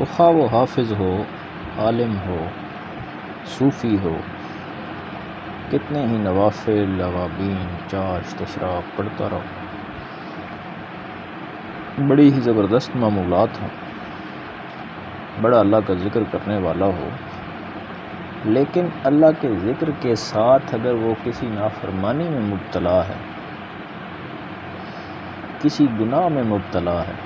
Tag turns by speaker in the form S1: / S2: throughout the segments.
S1: تو خواہ وہ حافظ ہو، عالم ہو، صوفی ہو، کتنے ہی نوافل، اوابین، چاشت اشراق پڑھتا رہو، بڑی ہی زبردست معمولات ہوں، بڑا اللہ کا ذکر کرنے والا ہو، لیکن اللہ کے ذکر کے ساتھ اگر وہ کسی نافرمانی میں مبتلا ہے، کسی گناہ میں مبتلا ہے،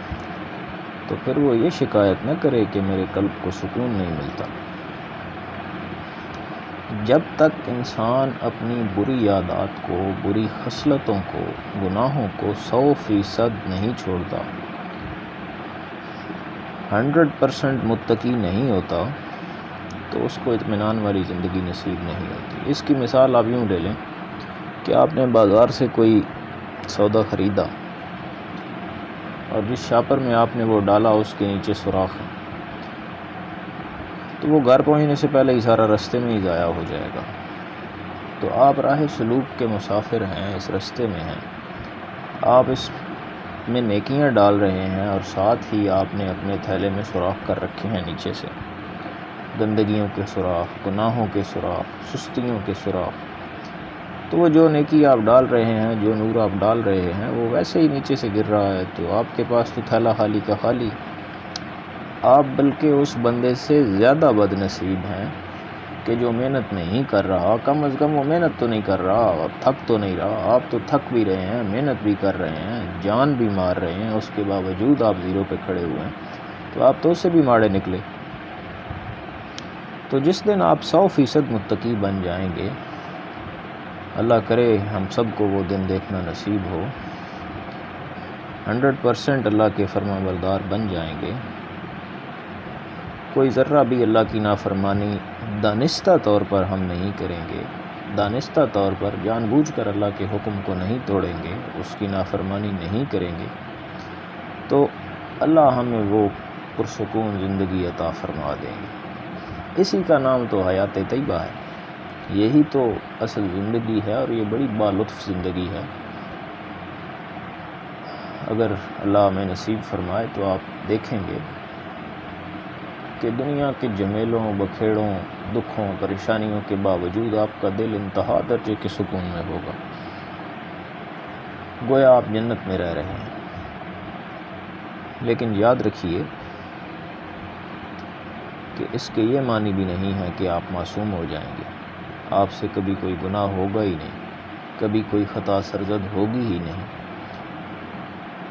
S1: تو پھر وہ یہ شکایت نہ کرے کہ میرے قلب کو سکون نہیں ملتا۔ جب تک انسان اپنی بری عادات کو، بری خصلتوں کو، گناہوں کو 100% نہیں چھوڑتا، 100% متقی نہیں ہوتا، تو اس کو اطمینان والی زندگی نصیب نہیں ہوتی۔ اس کی مثال آپ یوں لے لیں کہ آپ نے بازار سے کوئی سودا خریدا اور جس شاپر میں آپ نے وہ ڈالا اس کے نیچے سوراخ ہے، تو وہ گھر پہنچنے سے پہلے ہی سارا رستے میں ہی ضائع ہو جائے گا۔ تو آپ راہ سلوک کے مسافر ہیں، اس رستے میں ہیں، آپ اس میں نیکیاں ڈال رہے ہیں اور ساتھ ہی آپ نے اپنے تھیلے میں سوراخ کر رکھے ہیں نیچے سے، گندگیوں کے سوراخ، گناہوں کے سوراخ، سستیوں کے سوراخ۔ تو وہ جو نیکی آپ ڈال رہے ہیں، جو نور آپ ڈال رہے ہیں، وہ ویسے ہی نیچے سے گر رہا ہے، تو آپ کے پاس تو تھیلا خالی کا خالی۔ آپ بلکہ اس بندے سے زیادہ بد نصیب ہیں کہ جو محنت نہیں کر رہا، کم از کم وہ محنت تو نہیں کر رہا، تھک تو نہیں رہا۔ آپ تو تھک بھی رہے ہیں، محنت بھی کر رہے ہیں، جان بھی مار رہے ہیں، اس کے باوجود آپ زیرو پہ کھڑے ہوئے ہیں، تو آپ تو اس سے بھی ماڑے نکلے۔ تو جس دن آپ 100% متقی بن جائیں گے، اللہ کرے ہم سب کو وہ دن دیکھنا نصیب ہو، 100% اللہ کے فرما بردار بن جائیں گے، کوئی ذرہ بھی اللہ کی نافرمانی دانستہ طور پر ہم نہیں کریں گے، دانستہ طور پر جان بوجھ کر اللہ کے حکم کو نہیں توڑیں گے، اس کی نافرمانی نہیں کریں گے، تو اللہ ہمیں وہ پرسکون زندگی عطا فرما دیں گے۔ اسی کا نام تو حیات طیبہ ہے، یہی تو اصل زندگی ہے، اور یہ بڑی بالطف زندگی ہے۔ اگر اللہ ہمیں نصیب فرمائے تو آپ دیکھیں گے کہ دنیا کے جھمیلوں، بکھیڑوں، دکھوں، پریشانیوں کے باوجود آپ کا دل انتہا درجے کے سکون میں ہوگا، گویا آپ جنت میں رہ رہے ہیں۔ لیکن یاد رکھیے کہ اس کے یہ معنی بھی نہیں ہے کہ آپ معصوم ہو جائیں گے، آپ سے کبھی کوئی گناہ ہوگا ہی نہیں، کبھی کوئی خطا سرزد ہوگی ہی نہیں۔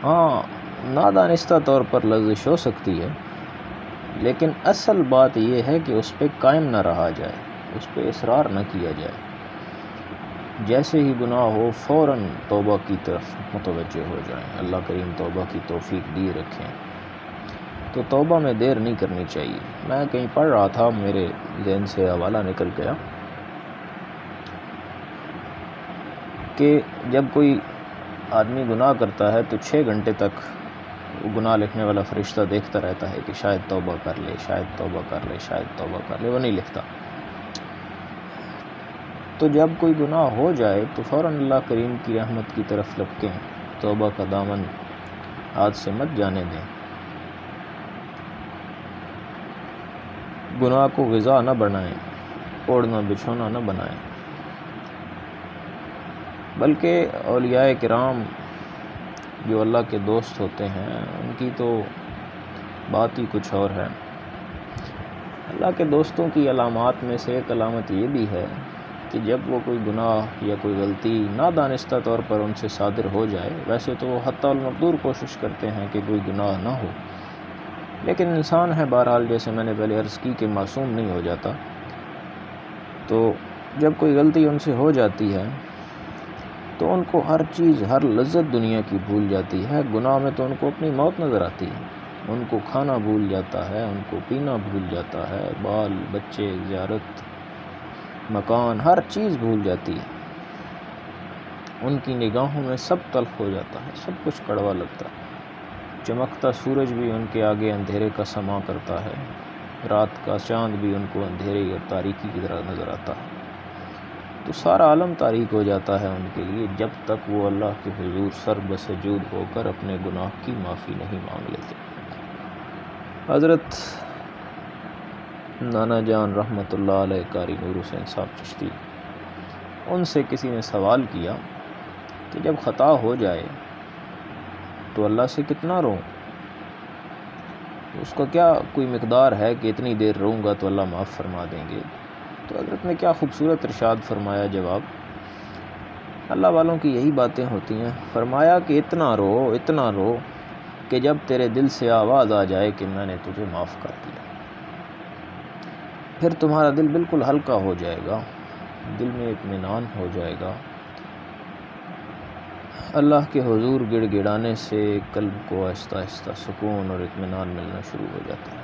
S1: ہاں، نادانستہ طور پر لغزش ہو سکتی ہے، لیکن اصل بات یہ ہے کہ اس پہ قائم نہ رہا جائے، اس پہ اصرار نہ کیا جائے۔ جیسے ہی گناہ ہو فوراً توبہ کی طرف متوجہ ہو جائیں، اللہ کریم توبہ کی توفیق دیے رکھیں۔ تو توبہ میں دیر نہیں کرنی چاہیے۔ میں کہیں پڑھ رہا تھا، میرے ذہن سے حوالہ نکل گیا کہ جب کوئی آدمی گناہ کرتا ہے تو 6 گھنٹے تک گناہ لکھنے والا فرشتہ دیکھتا رہتا ہے کہ شاید توبہ کر لے، شاید توبہ کر لے، شاید توبہ کر لے، وہ نہیں لکھتا۔ تو جب کوئی گناہ ہو جائے تو فوراً اللہ کریم کی رحمت کی طرف لپکیں، توبہ کا دامن ہاتھ سے مت جانے دیں، گناہ کو غذا نہ بنائیں، اوڑھنا بچھونا نہ بنائیں، بلکہ اولیاء کرام جو اللہ کے دوست ہوتے ہیں ان کی تو بات ہی کچھ اور ہے۔ اللہ کے دوستوں کی علامات میں سے ایک علامت یہ بھی ہے کہ جب وہ کوئی گناہ یا کوئی غلطی نادانستہ طور پر ان سے صادر ہو جائے، ویسے تو وہ حتی المقدور کوشش کرتے ہیں کہ کوئی گناہ نہ ہو، لیکن انسان ہے بہرحال، جیسے میں نے پہلے عرض کی کہ معصوم نہیں ہو جاتا، تو جب کوئی غلطی ان سے ہو جاتی ہے تو ان کو ہر چیز، ہر لذت دنیا کی بھول جاتی ہے، گناہ میں تو ان کو اپنی موت نظر آتی ہے، ان کو کھانا بھول جاتا ہے، ان کو پینا بھول جاتا ہے، بال بچے، زیارت، مکان، ہر چیز بھول جاتی ہے، ان کی نگاہوں میں سب تلخ ہو جاتا ہے، سب کچھ کڑوا لگتا ہے، چمکتا سورج بھی ان کے آگے اندھیرے کا سما کرتا ہے، رات کا چاند بھی ان کو اندھیرے اور تاریکی کی طرح نظر آتا ہے، تو سارا عالم تاریک ہو جاتا ہے ان کے لیے جب تک وہ اللہ کے حضور سر بسجود ہو کر اپنے گناہ کی معافی نہیں مانگ لیتے۔ حضرت نانا جان رحمۃ اللہ علیہ قاری نور حسین صاحب چشتی، ان سے کسی نے سوال کیا کہ جب خطا ہو جائے تو اللہ سے کتنا روں، اس کا کیا کوئی مقدار ہے کہ اتنی دیر رہوں گا تو اللہ معاف فرما دیں گے؟ تو حضرت نے کیا خوبصورت ارشاد فرمایا جواب، اللہ والوں کی یہی باتیں ہوتی ہیں، فرمایا کہ اتنا رو کہ جب تیرے دل سے آواز آ جائے کہ میں نے تجھے معاف کر دیا، پھر تمہارا دل بالکل ہلکا ہو جائے گا، دل میں اطمینان ہو جائے گا، اللہ کے حضور گڑ گڑانے سے قلب کو آہستہ آہستہ سکون اور اطمینان ملنا شروع ہو جاتا ہے۔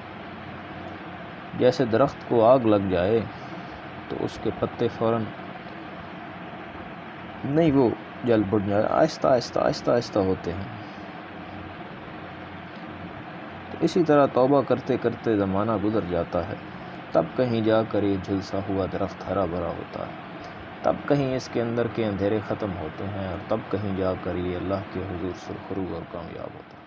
S1: جیسے درخت کو آگ لگ جائے تو اس کے پتے فوراً نہیں وہ جل بڑھ جائے، آہستہ آہستہ ہوتے ہیں۔ تو اسی طرح توبہ کرتے کرتے زمانہ گزر جاتا ہے، تب کہیں جا کر یہ جھلسا ہوا درخت ہرا بھرا ہوتا ہے، تب کہیں اس کے اندر کے اندھیرے ختم ہوتے ہیں، اور تب کہیں جا کر یہ اللہ کے حضور سرخرو اور کامیاب ہوتا ہے۔